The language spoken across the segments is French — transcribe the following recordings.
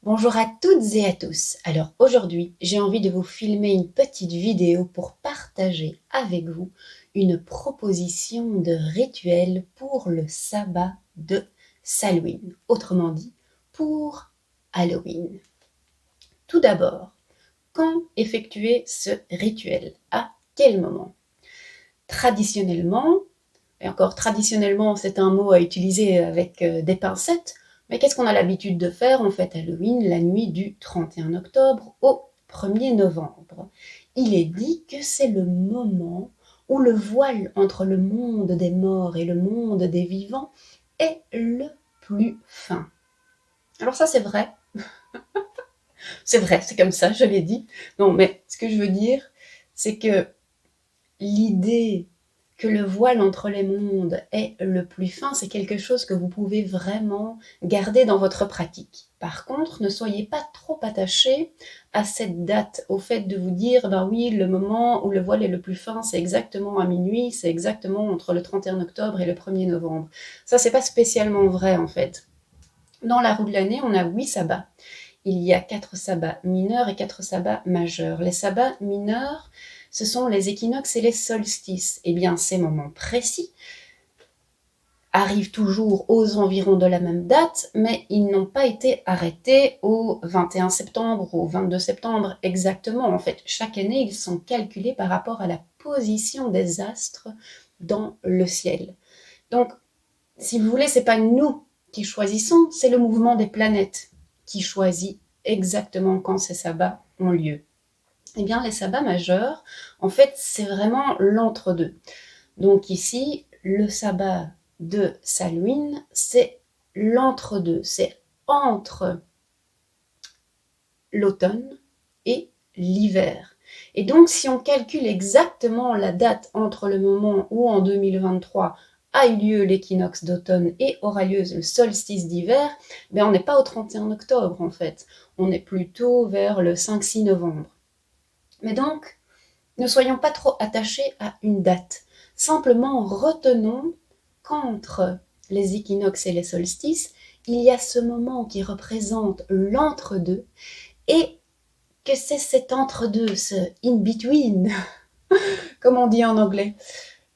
Bonjour à toutes et à tous. Alors aujourd'hui, j'ai envie de vous filmer une petite vidéo pour partager avec vous une proposition de rituel pour le sabbat de Samhain, autrement dit pour Halloween. Tout d'abord, quand effectuer ce rituel? À quel moment? Traditionnellement, et encore traditionnellement c'est un mot à utiliser avec des pincettes, mais qu'est-ce qu'on a l'habitude de faire? On fête Halloween la nuit du 31 octobre au 1er novembre. Il est dit que c'est le moment où le voile entre le monde des morts et le monde des vivants est le plus fin. Alors ça c'est vrai, c'est comme ça, je l'ai dit. Non, mais ce que je veux dire, c'est que l'idée que le voile entre les mondes est le plus fin, c'est quelque chose que vous pouvez vraiment garder dans votre pratique. Par contre, ne soyez pas trop attachés à cette date, au fait de vous dire, ben oui, le moment où le voile est le plus fin, c'est exactement à minuit, c'est exactement entre le 31 octobre et le 1er novembre. Ça, c'est pas spécialement vrai en fait. Dans la roue de l'année, on a 8 sabbats. Il y a 4 sabbats mineurs et 4 sabbats majeurs. Les sabbats mineurs, ce sont les équinoxes et les solstices. Eh bien, ces moments précis arrivent toujours aux environs de la même date, mais ils n'ont pas été arrêtés au 21 septembre, au 22 septembre exactement. En fait, chaque année, ils sont calculés par rapport à la position des astres dans le ciel. Donc, si vous voulez, c'est pas nous qui choisissons, c'est le mouvement des planètes qui choisit exactement quand ces sabbats ont lieu. Eh bien, les sabbats majeurs, en fait, c'est vraiment l'entre-deux. Donc ici, le sabbat de Samhain, c'est l'entre-deux, c'est entre l'automne et l'hiver. Et donc, si on calcule exactement la date entre le moment où, en 2023, a eu lieu l'équinoxe d'automne et aura lieu le solstice d'hiver, ben on n'est pas au 31 octobre en fait, on est plutôt vers le 5-6 novembre. Mais donc, ne soyons pas trop attachés à une date, simplement retenons qu'entre les équinoxes et les solstices, il y a ce moment qui représente l'entre-deux et que c'est cet entre-deux, ce in-between, comme on dit en anglais.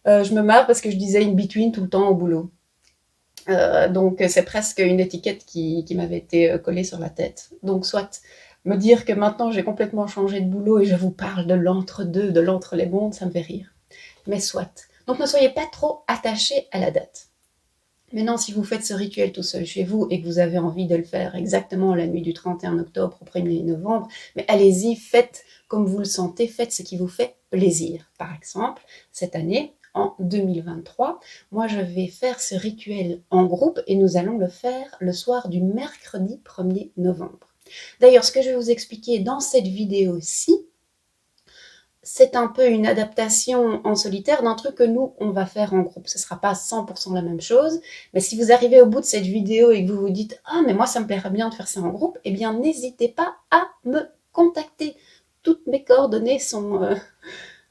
Je me marre parce que je disais in-between tout le temps au boulot. Donc c'est presque une étiquette qui m'avait été collée sur la tête. Donc soit me dire que maintenant j'ai complètement changé de boulot et je vous parle de l'entre-deux, de l'entre-les-mondes, ça me fait rire. Mais soit. Donc ne soyez pas trop attachés à la date. Maintenant, si vous faites ce rituel tout seul chez vous et que vous avez envie de le faire exactement la nuit du 31 octobre au 1er novembre, mais allez-y, faites comme vous le sentez, faites ce qui vous fait plaisir. Par exemple, cette année, en 2023, moi je vais faire ce rituel en groupe et nous allons le faire le soir du mercredi 1er novembre. D'ailleurs, ce que je vais vous expliquer dans cette vidéo-ci, c'est un peu une adaptation en solitaire d'un truc que nous, on va faire en groupe. Ce ne sera pas 100% la même chose, mais si vous arrivez au bout de cette vidéo et que vous vous dites « Ah, mais moi, ça me plairait bien de faire ça en groupe », eh bien, n'hésitez pas à me contacter. Toutes mes coordonnées sont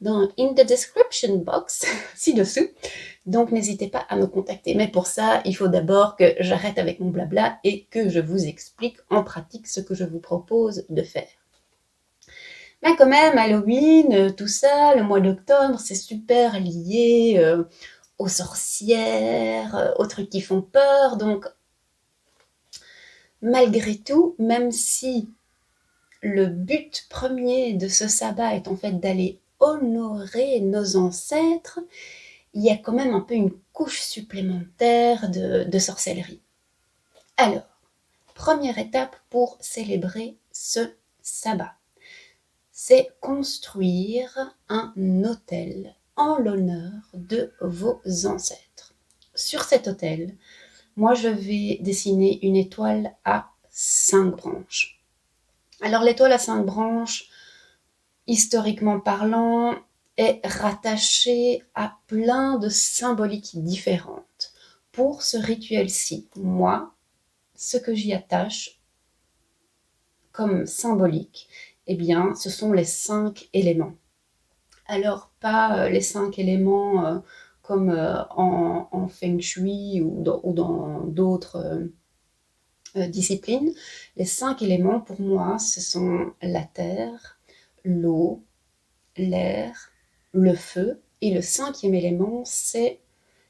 in the description box, ci-dessous. Donc, n'hésitez pas à me contacter. Mais pour ça, il faut d'abord que j'arrête avec mon blabla et que je vous explique en pratique ce que je vous propose de faire. Mais quand même, Halloween, tout ça, le mois d'octobre, c'est super lié aux sorcières, aux trucs qui font peur. Donc, malgré tout, même si le but premier de ce sabbat est en fait d'aller honorer nos ancêtres, il y a quand même un peu une couche supplémentaire de sorcellerie. Alors, première étape pour célébrer ce sabbat, c'est construire un autel en l'honneur de vos ancêtres. Sur cet autel, moi je vais dessiner une étoile à 5 branches. Alors l'étoile à 5 branches, historiquement parlant, est rattachée à plein de symboliques différentes. Pour ce rituel-ci, moi, ce que j'y attache comme symbolique, eh bien, ce sont les 5 éléments. Alors, pas les 5 éléments comme en feng shui ou dans d'autres disciplines. Les 5 éléments, pour moi, ce sont la terre, l'eau, l'air, le feu. Et le 5e élément, c'est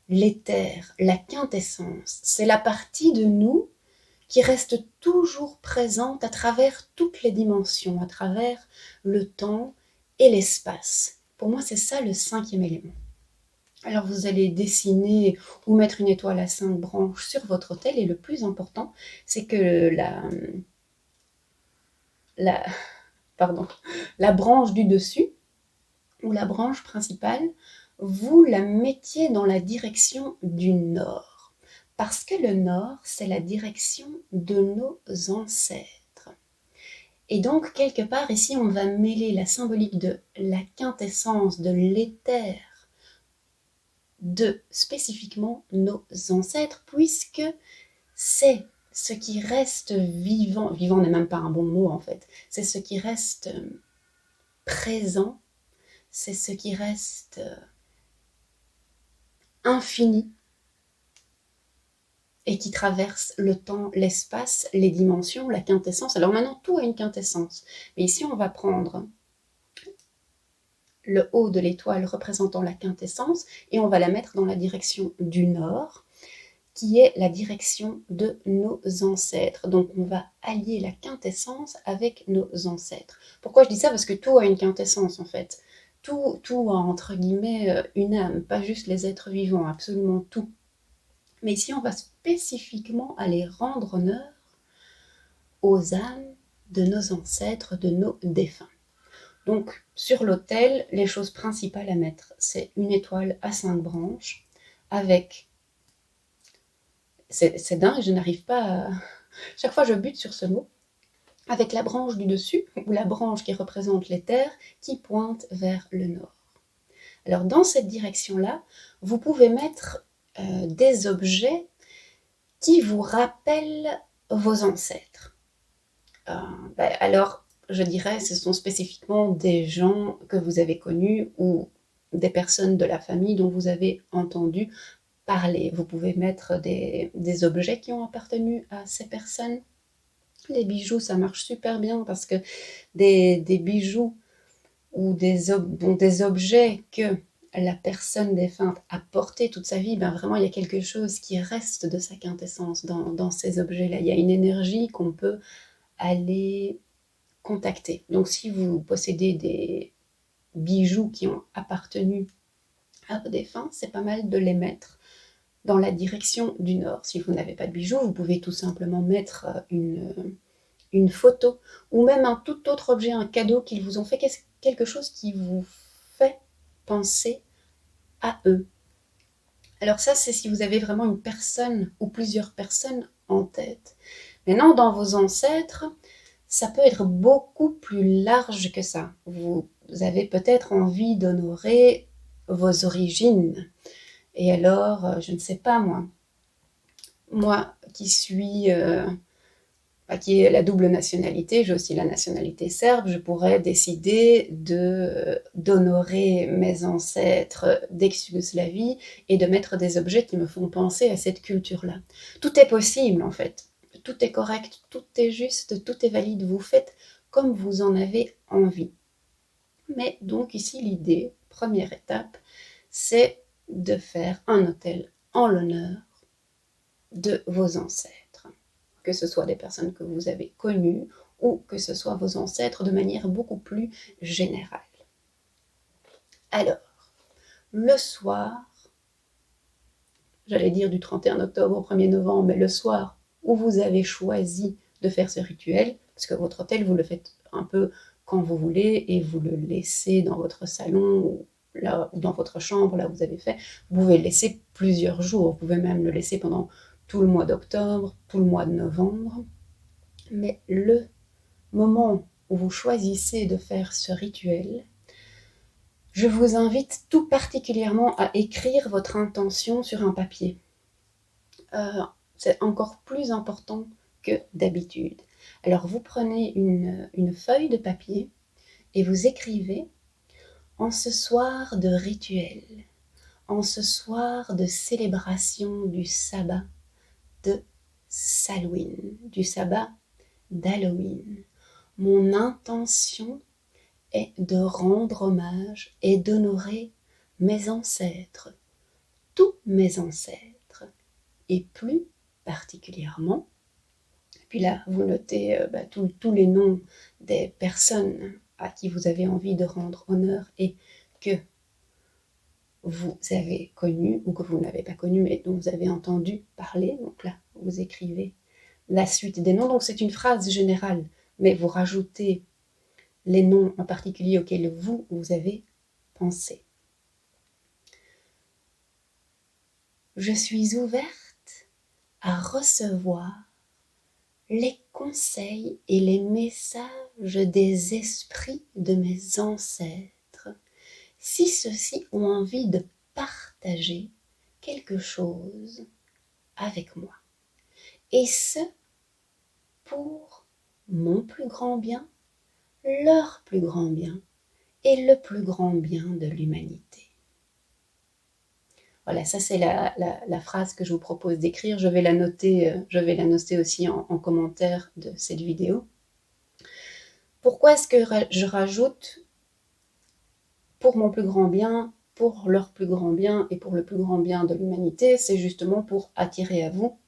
l'éther, la quintessence. C'est la partie de nous qui reste toujours présente à travers toutes les dimensions, à travers le temps et l'espace. Pour moi, c'est ça le 5e élément. Alors vous allez dessiner ou mettre une étoile à 5 branches sur votre autel, et le plus important, c'est que la, la branche du dessus, ou la branche principale, vous la mettiez dans la direction du nord. Parce que le nord, c'est la direction de nos ancêtres. Et donc, quelque part, ici, on va mêler la symbolique de la quintessence, de l'éther, de spécifiquement nos ancêtres, puisque c'est ce qui reste vivant. Vivant n'est même pas un bon mot, en fait. C'est ce qui reste présent, c'est ce qui reste infini et qui traverse le temps, l'espace, les dimensions, la quintessence. Alors maintenant, tout a une quintessence. Mais ici, on va prendre le haut de l'étoile représentant la quintessence et on va la mettre dans la direction du nord, qui est la direction de nos ancêtres. Donc on va allier la quintessence avec nos ancêtres. Pourquoi je dis ça? Parce que tout a une quintessence en fait. Tout a entre guillemets une âme, pas juste les êtres vivants, absolument tout. Mais ici on va spécifiquement aller rendre honneur aux âmes de nos ancêtres, de nos défunts. Donc sur l'autel, les choses principales à mettre, c'est une étoile à 5 branches avec... C'est dingue, je n'arrive pas à... Chaque fois je bute sur ce mot. Avec la branche du dessus, ou la branche qui représente l'éther, qui pointe vers le nord. Alors dans cette direction-là, vous pouvez mettre des objets qui vous rappellent vos ancêtres. Alors, je dirais, ce sont spécifiquement des gens que vous avez connus ou des personnes de la famille dont vous avez entendu parler. Vous pouvez mettre des objets qui ont appartenu à ces personnes. Les bijoux, ça marche super bien parce que des bijoux ou des objets que la personne défunte a porté toute sa vie, ben vraiment il y a quelque chose qui reste de sa quintessence dans ces objets-là. Il y a une énergie qu'on peut aller contacter. Donc si vous possédez des bijoux qui ont appartenu à vos défunts, c'est pas mal de les mettre dans la direction du nord. Si vous n'avez pas de bijoux, vous pouvez tout simplement mettre une photo ou même un tout autre objet, un cadeau qu'ils vous ont fait, quelque chose qui vous fait penser à eux. Alors ça, c'est si vous avez vraiment une personne ou plusieurs personnes en tête. Maintenant, dans vos ancêtres, ça peut être beaucoup plus large que ça. Vous avez peut-être envie d'honorer vos origines. Et alors, je ne sais pas moi qui suis... qui est la double nationalité, j'ai aussi la nationalité serbe, je pourrais décider d'honorer mes ancêtres d'ex-Yougoslavie et de mettre des objets qui me font penser à cette culture-là. Tout est possible en fait, tout est correct, tout est juste, tout est valide, vous faites comme vous en avez envie. Mais donc ici l'idée, première étape, c'est de faire un autel en l'honneur de vos ancêtres. Que ce soit des personnes que vous avez connues ou que ce soit vos ancêtres de manière beaucoup plus générale. Alors, le soir, j'allais dire du 31 octobre au 1er novembre, mais le soir où vous avez choisi de faire ce rituel, parce que votre autel, vous le faites un peu quand vous voulez et vous le laissez dans votre salon ou dans votre chambre, là où vous avez fait, vous pouvez le laisser plusieurs jours, vous pouvez même le laisser pendant tout le mois d'octobre, tout le mois de novembre. Mais le moment où vous choisissez de faire ce rituel, je vous invite tout particulièrement à écrire votre intention sur un papier. C'est encore plus important que d'habitude. Alors vous prenez une feuille de papier et vous écrivez « En ce soir de rituel, en ce soir de célébration du sabbat, de Samhain, du sabbat d'Halloween. Mon intention est de rendre hommage et d'honorer mes ancêtres, tous mes ancêtres, et plus particulièrement, puis là vous notez tous les noms des personnes à qui vous avez envie de rendre honneur et que vous avez connu ou que vous n'avez pas connu mais dont vous avez entendu parler. Donc là vous écrivez la suite des noms, donc c'est une phrase générale mais vous rajoutez les noms en particulier auxquels vous avez pensé. Je suis ouverte à recevoir les conseils et les messages des esprits de mes ancêtres, si ceux-ci ont envie de partager quelque chose avec moi. Et ce, pour mon plus grand bien, leur plus grand bien et le plus grand bien de l'humanité. Voilà, ça c'est la phrase que je vous propose d'écrire. Je vais la noter aussi en commentaire de cette vidéo. Pourquoi est-ce que je rajoute pour mon plus grand bien, pour leur plus grand bien et pour le plus grand bien de l'humanité? C'est justement pour attirer à vous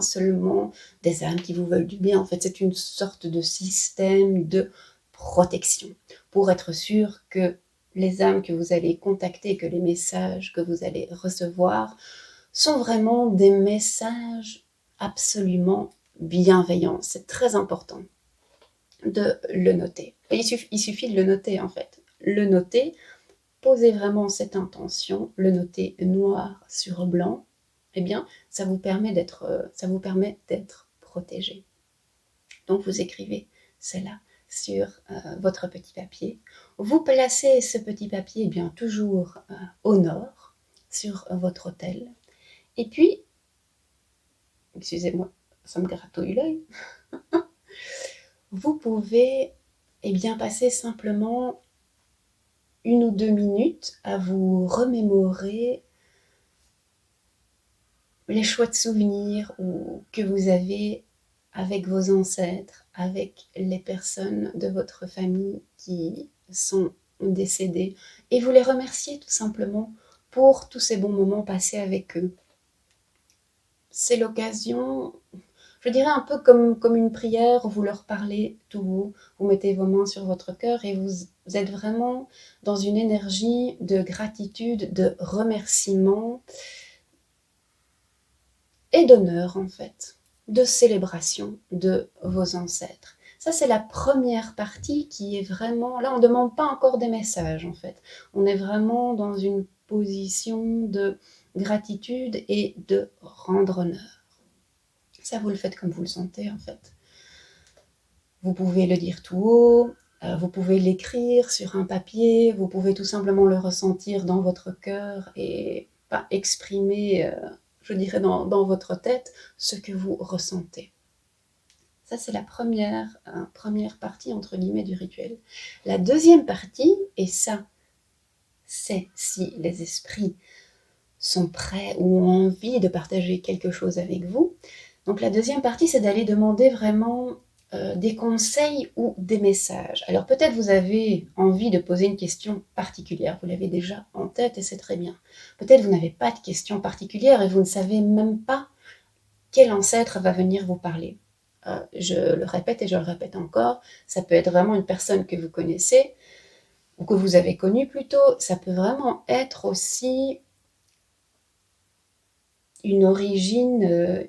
seulement des âmes qui vous veulent du bien. En fait, c'est une sorte de système de protection pour être sûr que les âmes que vous allez contacter, que les messages que vous allez recevoir sont vraiment des messages absolument bienveillants. C'est très important de le noter. Il suffit de le noter en fait. Le noter, posez vraiment cette intention, le noter noir sur blanc, eh bien, ça vous permet d'être protégé. Donc, vous écrivez cela sur votre petit papier. Vous placez ce petit papier toujours au nord, sur votre autel. Et puis, excusez-moi, ça me gratouille l'œil. Vous pouvez passer simplement 1 ou 2 minutes à vous remémorer les chouettes souvenirs que vous avez avec vos ancêtres, avec les personnes de votre famille qui sont décédées, et vous les remerciez tout simplement pour tous ces bons moments passés avec eux. C'est l'occasion, je dirais un peu comme une prière, vous leur parlez tout haut, vous mettez vos mains sur votre cœur et vous êtes vraiment dans une énergie de gratitude, de remerciement et d'honneur en fait, de célébration de vos ancêtres. Ça, c'est la première partie qui est vraiment... Là, on ne demande pas encore des messages en fait. On est vraiment dans une position de gratitude et de rendre honneur. Ça, vous le faites comme vous le sentez en fait. Vous pouvez le dire tout haut, vous pouvez l'écrire sur un papier, vous pouvez tout simplement le ressentir dans votre cœur et exprimer, je dirais dans votre tête, ce que vous ressentez. Ça, c'est la première partie, entre guillemets, du rituel. La deuxième partie, et ça, c'est si les esprits sont prêts ou ont envie de partager quelque chose avec vous. Donc la deuxième partie, c'est d'aller demander vraiment des conseils ou des messages. Alors peut-être vous avez envie de poser une question particulière, vous l'avez déjà en tête et c'est très bien. Peut-être vous n'avez pas de question particulière et vous ne savez même pas quel ancêtre va venir vous parler. Je le répète et je le répète encore, ça peut être vraiment une personne que vous connaissez ou que vous avez connue plutôt, ça peut vraiment être aussi une origine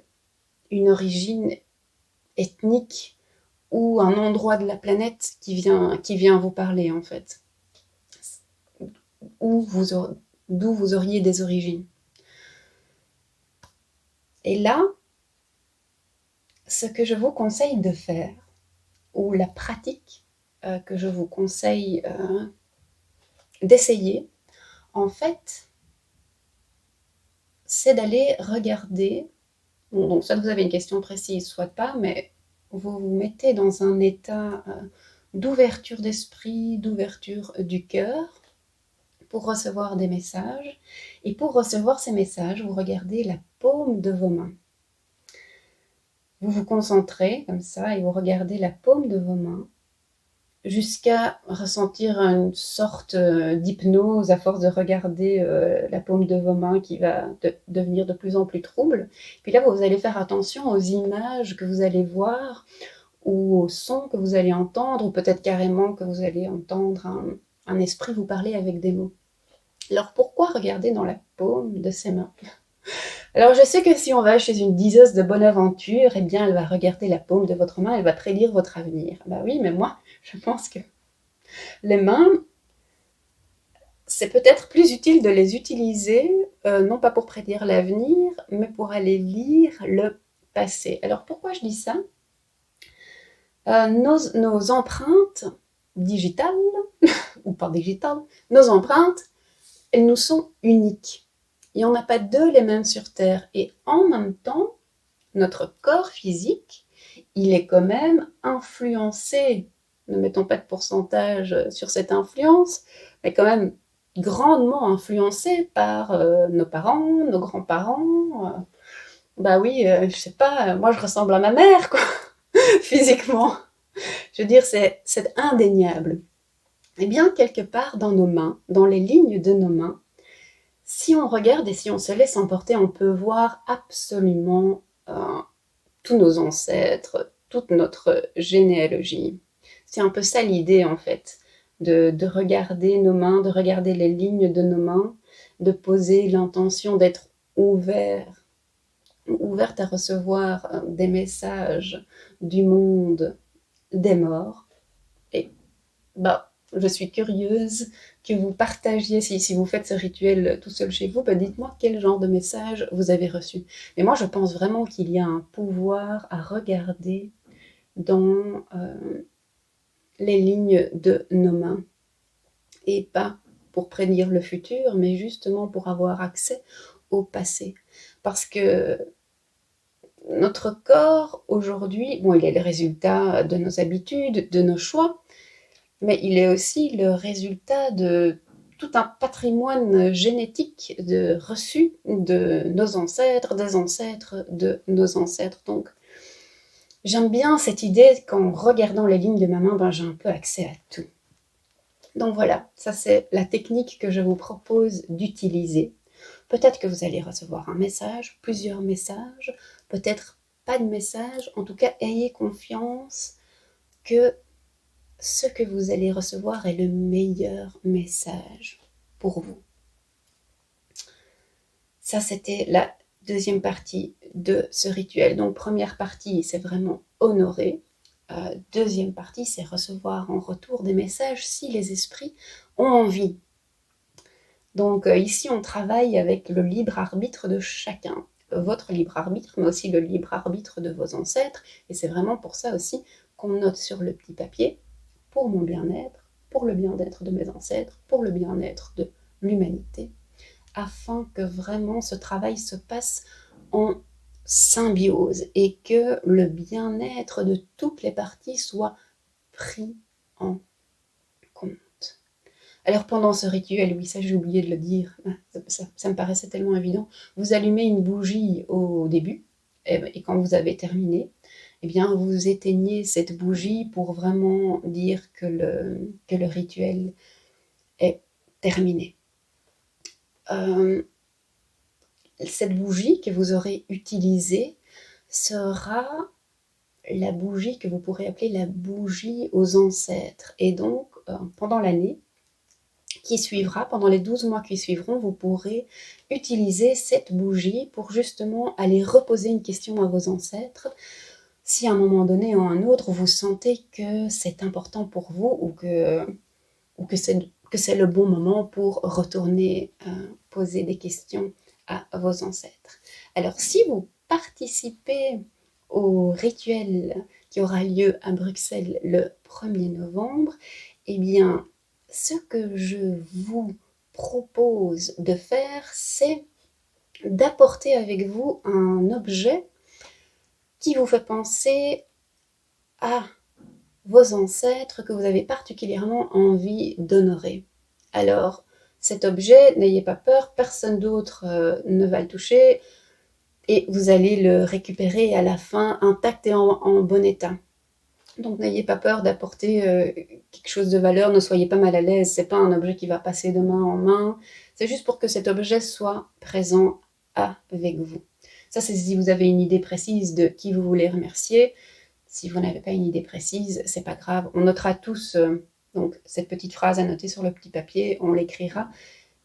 ethnique ou un endroit de la planète qui vient vous parler en fait, d'où vous auriez des origines. Et là, ce que je vous conseille de faire, ou la pratique que je vous conseille d'essayer, en fait, c'est d'aller regarder, bon, donc soit vous avez une question précise, soit pas, mais vous vous mettez dans un état d'ouverture d'esprit, d'ouverture du cœur, pour recevoir des messages. Et pour recevoir ces messages, vous regardez la paume de vos mains. Vous vous concentrez comme ça et vous regardez la paume de vos mains jusqu'à ressentir une sorte d'hypnose à force de regarder la paume de vos mains qui va devenir de plus en plus trouble. Puis là, vous allez faire attention aux images que vous allez voir ou aux sons que vous allez entendre, ou peut-être carrément que vous allez entendre un esprit vous parler avec des mots. Alors pourquoi regarder dans la paume de ses mains? Alors je sais que si on va chez une diseuse de bonne aventure, eh bien elle va regarder la paume de votre main, elle va prédire votre avenir. Bah oui, mais moi, je pense que les mains, c'est peut-être plus utile de les utiliser, non pas pour prédire l'avenir, mais pour aller lire le passé. Alors pourquoi je dis ça? Nos empreintes digitales, ou pas digitales, nos empreintes, elles nous sont uniques. Il n'y en a pas deux les mêmes sur Terre. Et en même temps, notre corps physique, il est quand même influencé, ne mettons pas de pourcentage sur cette influence, mais quand même grandement influencé par nos parents, nos grands-parents. Bah oui, je sais pas, moi je ressemble à ma mère, quoi, physiquement. Je veux dire, c'est indéniable. Eh bien, quelque part dans nos mains, dans les lignes de nos mains, si on regarde et si on se laisse emporter, on peut voir absolument tous nos ancêtres, toute notre généalogie. C'est un peu ça l'idée en fait, de regarder nos mains, de regarder les lignes de nos mains, de poser l'intention d'être ouverte à recevoir des messages du monde des morts. Et bah, je suis curieuse que vous partagiez, si vous faites ce rituel tout seul chez vous, bah dites-moi quel genre de message vous avez reçu. Mais moi, je pense vraiment qu'il y a un pouvoir à regarder dans les lignes de nos mains. Et pas pour prédire le futur, mais justement pour avoir accès au passé. Parce que notre corps, aujourd'hui, bon, il est le résultat de nos habitudes, de nos choix, mais il est aussi le résultat de tout un patrimoine génétique reçu de nos ancêtres, des ancêtres de nos ancêtres. Donc, j'aime bien cette idée qu'en regardant les lignes de ma main, j'ai un peu accès à tout. Donc voilà, ça c'est la technique que je vous propose d'utiliser. Peut-être que vous allez recevoir un message, plusieurs messages, peut-être pas de message. En tout cas, ayez confiance que ce que vous allez recevoir est le meilleur message pour vous. Ça, c'était la deuxième partie de ce rituel. Donc, première partie, c'est vraiment honorer. Deuxième partie, c'est recevoir en retour des messages si les esprits ont envie. Donc, ici, on travaille avec le libre arbitre de chacun. Votre libre arbitre, mais aussi le libre arbitre de vos ancêtres. Et c'est vraiment pour ça aussi qu'on note sur le petit papier, pour mon bien-être, pour le bien-être de mes ancêtres, pour le bien-être de l'humanité, afin que vraiment ce travail se passe en symbiose et que le bien-être de toutes les parties soit pris en compte. Alors pendant ce rituel, oui, ça j'ai oublié de le dire, ça me paraissait tellement évident, vous allumez une bougie au début, et quand vous avez terminé, eh bien vous éteignez cette bougie pour vraiment dire que le rituel est terminé. Cette bougie que vous aurez utilisée sera la bougie que vous pourrez appeler la bougie aux ancêtres. Et donc, pendant l'année qui suivra, pendant les 12 mois qui suivront, vous pourrez utiliser cette bougie pour justement aller reposer une question à vos ancêtres. Si à un moment donné ou à un autre, vous sentez que c'est important pour vous ou que c'est le bon moment pour retourner poser des questions à vos ancêtres. Alors, si vous participez au rituel qui aura lieu à Bruxelles le 1er novembre, eh bien, ce que je vous propose de faire, c'est d'apporter avec vous un objet qui vous fait penser à vos ancêtres que vous avez particulièrement envie d'honorer. Alors, cet objet, n'ayez pas peur, personne d'autre ne va le toucher. et vous allez le récupérer à la fin intact et en bon état. Donc n'ayez pas peur d'apporter quelque chose de valeur, ne soyez pas mal à l'aise, c'est pas un objet qui va passer de main en main, c'est juste pour que cet objet soit présent avec vous. Ça, c'est si vous avez une idée précise de qui vous voulez remercier. Si vous n'avez pas une idée précise, c'est pas grave, on notera tous donc cette petite phrase à noter sur le petit papier, on l'écrira.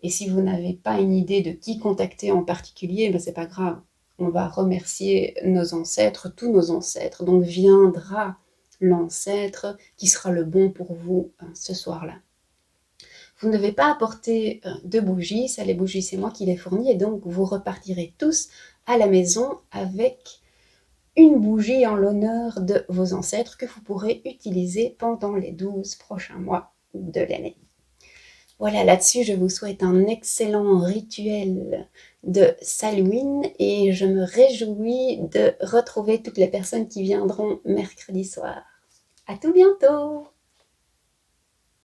Et si vous n'avez pas une idée de qui contacter en particulier, ben c'est pas grave. On va remercier nos ancêtres, tous nos ancêtres. Donc viendra l'ancêtre qui sera le bon pour vous ce soir-là. Vous ne devez pas apporter de bougies, ça les bougies c'est moi qui les fournis et donc vous repartirez tous à la maison avec une bougie en l'honneur de vos ancêtres que vous pourrez utiliser pendant les 12 prochains mois de l'année. Voilà, là-dessus, je vous souhaite un excellent rituel de Samhain et je me réjouis de retrouver toutes les personnes qui viendront mercredi soir. À tout bientôt!